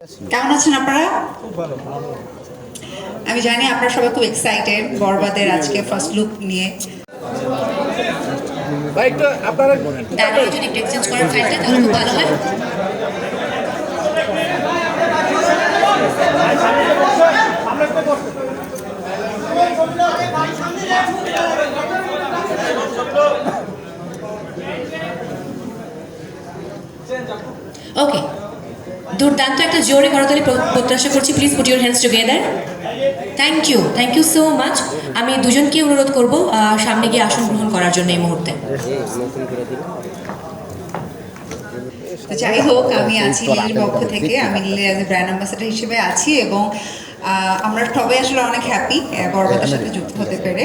কেমন আছেন আপনারা? আমি জানি আপনারা সবাই খুব এক্সাইটেড বরবাদের আজকে ফার্স্ট লুক নিয়ে। ডায়লগ যদি একটু এক্সচেঞ্জ করেন ফাইলটা তাহলে খুব ভালো হয়। ওকে, দুর্দান্ত একটা জোরে করতালি প্রত্যাশা করছি। Please put your hands together. Thank you so much. আমি দুজনকে অনুরোধ করব সামনে গিয়ে আসন গ্রহণ করার জন্য এই মুহূর্তে। তো যাই হোক, আমি আছি লিলির পক্ষ থেকে, আমি লিলির অ্যাজ এ ব্র্যান্ড অ্যাম্বাসেডর হিসেবে আছি এবং আমরা সবাই আসলে অনেক হ্যাপি বরবাদের সাথে যুক্ত হতে পেরে।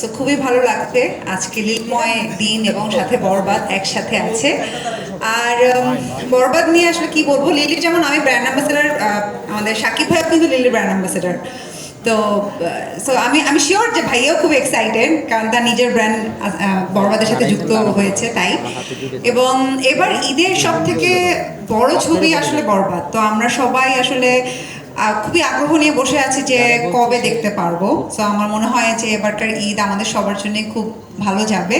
সো খুবই ভালো লাগছে আজকে লীলময় দিন এবং সাথে বরবাদ একসাথে আছে। আর বরবাদ নিয়ে আসলে কি বলবো, লিলির যেমন আমি ব্র্যান্ড অ্যাম্বাসেডর, আমাদের সাকিব ভাইও কিন্তু লিলির ব্র্যান্ড অ্যাম্বাসেডর। তো সো আমি শিওর যে ভাইয়াও খুব এক্সাইটেড, কারণ তার নিজের ব্র্যান্ড বরবাদের সাথে যুক্ত হয়েছে তাই। এবং এবার ঈদের সব থেকে বড় ছবি আসলে বরবাদ, তো আমরা সবাই আসলে খুবই আগ্রহ নিয়ে বসে আছি যে কবে দেখতে পারবো। সো আমার মনে হয় যে এবারকার ঈদ আমাদের সবার জন্য খুব ভালো যাবে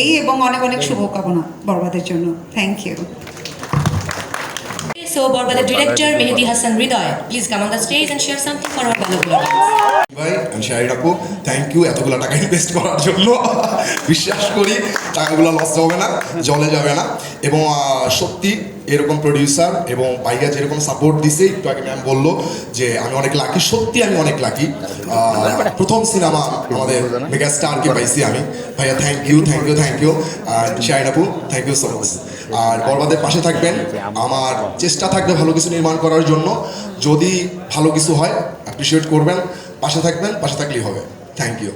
এই, এবং অনেক অনেক শুভকামনা বরবাদের জন্য। Thank you. So, Borba's director Mehdi Hassan Ridoy, please come on the stage and share something for our valuable audience. ভাই আমি শাহিদ আপু, থ্যাংক ইউ এতগুলো টাকা ইনভেস্ট করার জন্য। বিশ্বাস করি টাকাগুলো লস হবে না, জলে যাবে না। এবং সত্যি এরকম প্রডিউসার এবং ভাইয়া যেরকম সাপোর্ট দিছে, একটু আগে ম্যাম বললো যে আমি অনেক লাকি, সত্যি আমি অনেক লাকি। প্রথম সিনেমা আমাদের মেগা স্টারকে পাইছি আমি। ভাইয়া থ্যাংক ইউ। আর শাহিদ আপু থ্যাংক ইউ সো মাচ। আর বরবাদের পাশে থাকবেন, আমার চেষ্টা থাকবে ভালো কিছু নির্মাণ করার জন্য। যদি ভালো কিছু হয় অ্যাপ্রিসিয়েট করবেন, পাশে থাকবেন, পাশে থাকলেই হবে। Thank you.